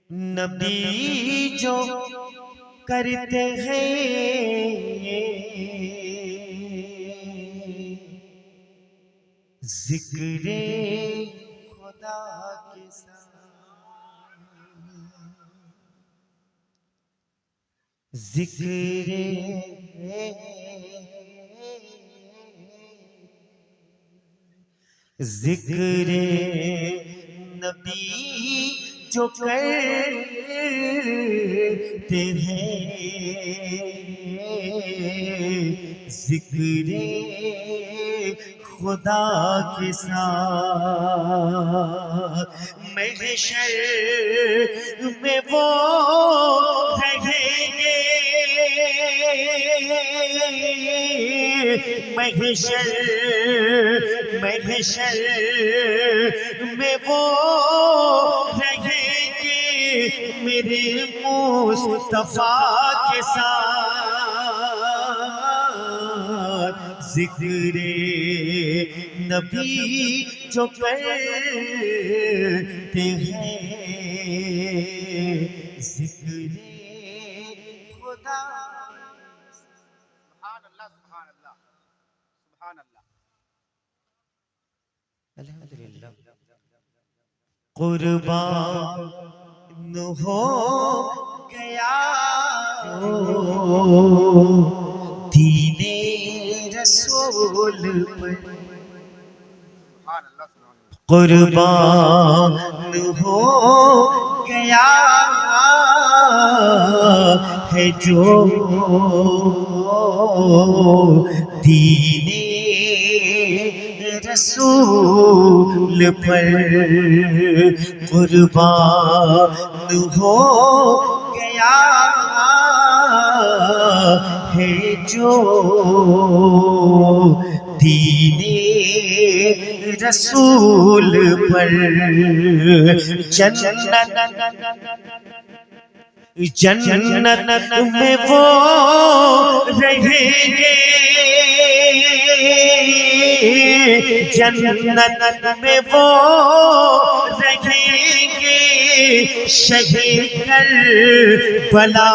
نبی جو کرتے ہیں ذکر خدا کے ساتھ، ذکر نبی جو کرتے ہیں ذکر خدا کے ساتھ، محشر میں وہ رہیں گے، محشر میں وہ رہیں گے میرے مصطفیٰ کے ساتھ، ذکر نبی جو کرتے ہیں ذکر خدا۔ سبحان اللہ سبحان اللہ سبحان اللہ۔ الحمدللہ قربان ہو گیا دین رسول پر، قربان ہو گیا ہے جو دین رسول پر، قربان ہو گیا ہے جو دین رسول پر، جنت میں وہ رہیں گے، جنت میں وہ رہیں گے شہید کربلا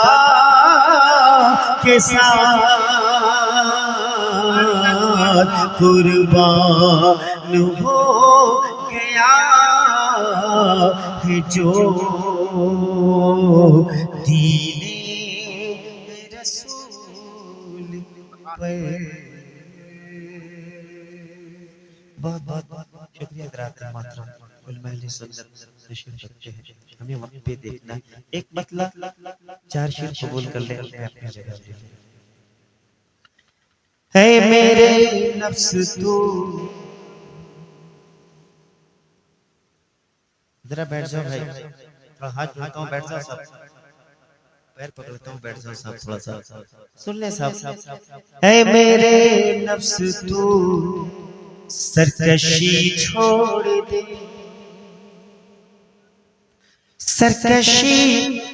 کے ساتھ، قربان ہو گیا ہے جو دین رسول پر۔ بہت بہت شکریہ حضرات محترم، علماء اہل سنت تشریف رکھتے ہیں، ہمیں وقت پہ دیکھنا ہے۔ ایک مطلع 4 شعر قبول کر لیں اپنی جگہ پہ۔ اے میرے نفس تو، ذرا بیٹھ جاؤ بھائی، ہاتھ جوڑتا ہوں بیٹھ جاؤ، صاحب پیر پکڑتا ہوں بیٹھ جاؤ صاحب، تھوڑا سا سن لیں صاحب۔ اے میرے نفس تو سرکشی چھوڑ دے، سرکشی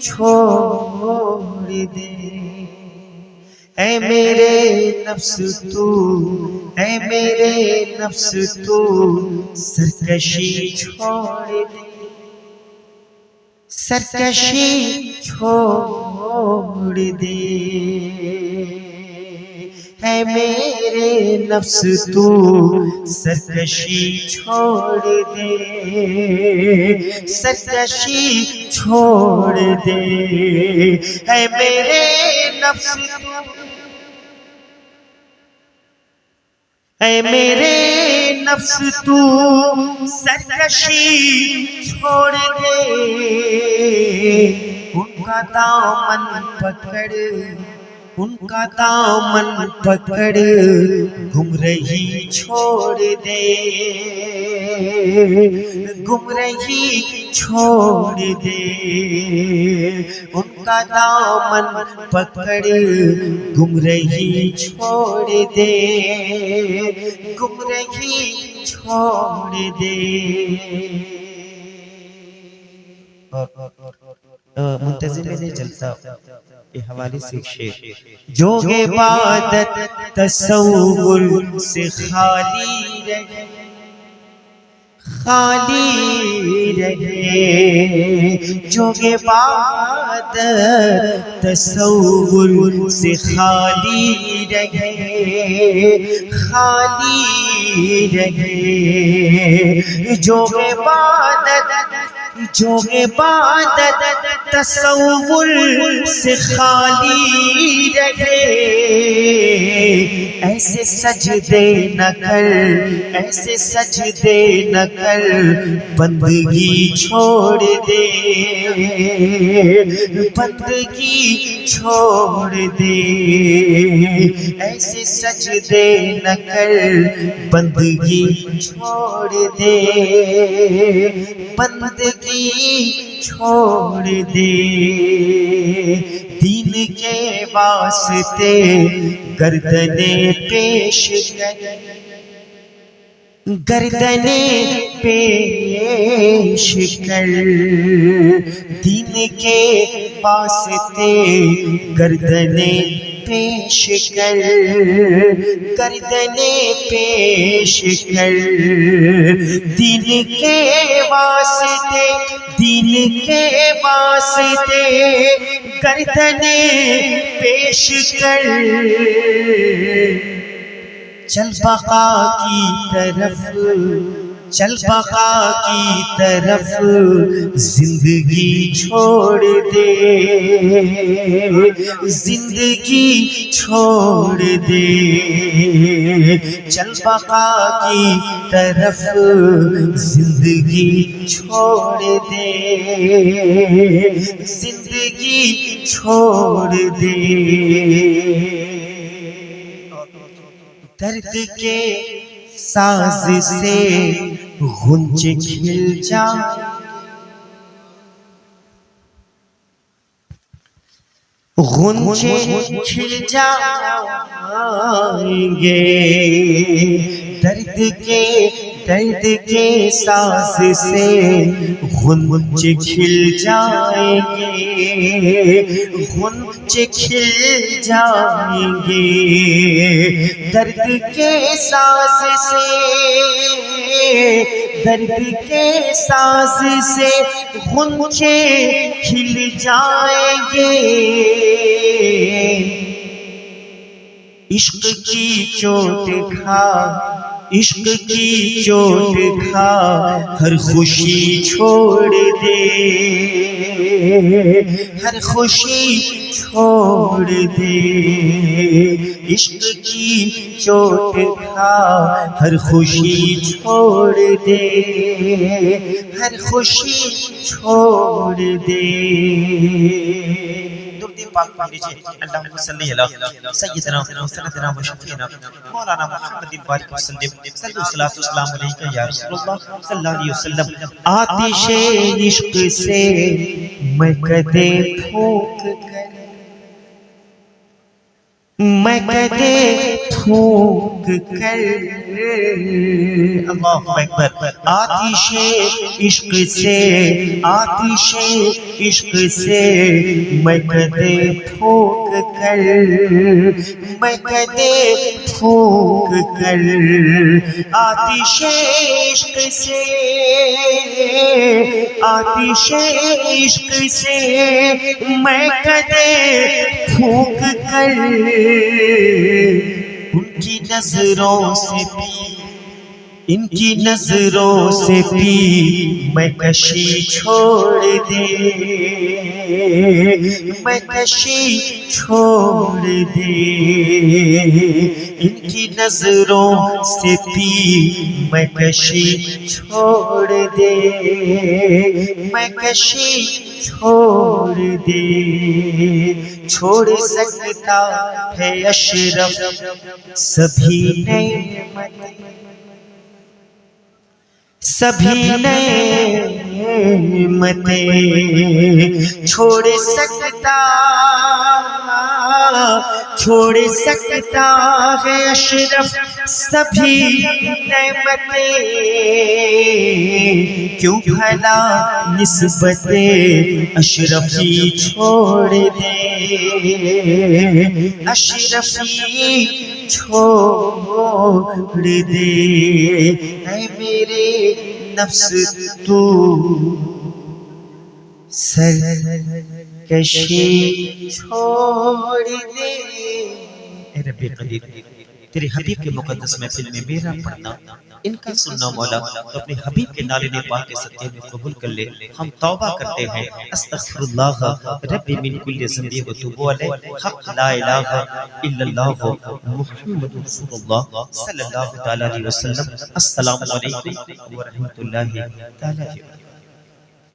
چھوڑ دے، اے میرے نفس تو، اے میرے نفس تو سرکشی چھوڑ دے، سرکشی چھوڑ دے، اے میرے نفس تو سرکشی چھوڑ دے، سرکشی چھوڑ دے، اے میرے نفس تو، اے میرے نفس تو سرکشی چھوڑ دے، ان کا دامن پکڑ، ان کا دامن پکڑ گمراہی چھوڑ دے، گمراہی چھوڑ دے، ان کا دامن پکڑ گمراہی چھوڑ دے، گمراہی چھوڑ دے۔ منتظم نے جلسہ کے حوالے سے شعر، جو عبادت تصور سے خالی رہے، خالی رہے، جو عبادت تصور سے خالی رہے، خالی رہے، جو عبادت تصور سے خالی رہے، ایسے سجدے نہ کر، ایسے سجدے نہ کر، بندگی چھوڑ دے، بندگی چھوڑ دے، ایسے سجدے نہ کر، بندگی چھوڑ دے، بندگی چھوڑ دے، دین کے واسطے گردنیں پیش کر، گردنیں پیش کر، دین کے واسطے گردنیں پیش کر، گردنیں پیش کر، دین کے واسطے، دین کے واسطے گردنیں پیش کر، چل بقا کی طرف، چل بقا کی طرف، زندگی چھوڑ دے، زندگی چھوڑ دے، چل بقا کی طرف، زندگی چھوڑ دے، زندگی چھوڑ دے، درد کے ساز سے غنچے کھل جائیں، غنچے کھل جائیں گے، درد کے ساز سے غنچے کھل جائیں گے، غنچے کھل جائیں گے، درد کے ساز سے، درد کے ساز سے غنچے کھل جائیں گے، عشق کی چوٹ کھا، عشق کی چوٹ کھا، ہر خوشی چھوڑ دے، ہر خوشی چھوڑ دے، عشق کی چوٹ کھا، ہر خوشی چھوڑ دے، ہر خوشی چھوڑ دے، پاک پڑھ لیجئے، اللہم صلی علی سیدنا و سیدنا و شفیعنا مولانا محمد بارک وسلم، صلی اللہ وسلم علیکہ یا رسول اللہ صلی اللہ علیہ وسلم، آتش عشق سے میں کدے پھونک کر، میں کدے پھونک کر، اللہ اکبر، آتش عشق سے، آتش عشق سے میں کدے پھونک کر، میں کدے پھونک کر، آتش عشق سے، آتش عشق سے میں کدے پھونک کر، ان کی نظروں سے پی، ان کی نظروں سے پی میں کشی چھوڑ دے، میں کشی چھوڑ دے، ان کی نظروں سے پی میں کشی چھوڑ دے، میں کشی چھوڑ دے، چھوڑ سکتا ہے اشرف سبھی نعمتیں، سبھی نعمتیں، چھوڑ سکتا، چھوڑ سکتا ہے اشرف سبھی نعمتیں، کیوں بھلا نسبت اشرفی چھوڑ دے، اشرفی چھوڑ دے، اے میرے نفس تو سرکشی چھوڑ دے۔ اے رب قدیر تیرے حبیب کے مقدس محفل میں میرا پڑھنا، ان کا سننا مولا تو اپنے حبیب کے نالے پاک کے صدقے میں قبول کر لے۔ ہم توبہ کرتے ہیں، استغفر اللہ رب من کل ذنب وتوب علیہ، حق لا الہ الا اللہ محمد رسول اللہ صلی اللہ تعالی علیہ وسلم۔ السلام علیکم ورحمۃ اللہ تعالی وبرکاتہ۔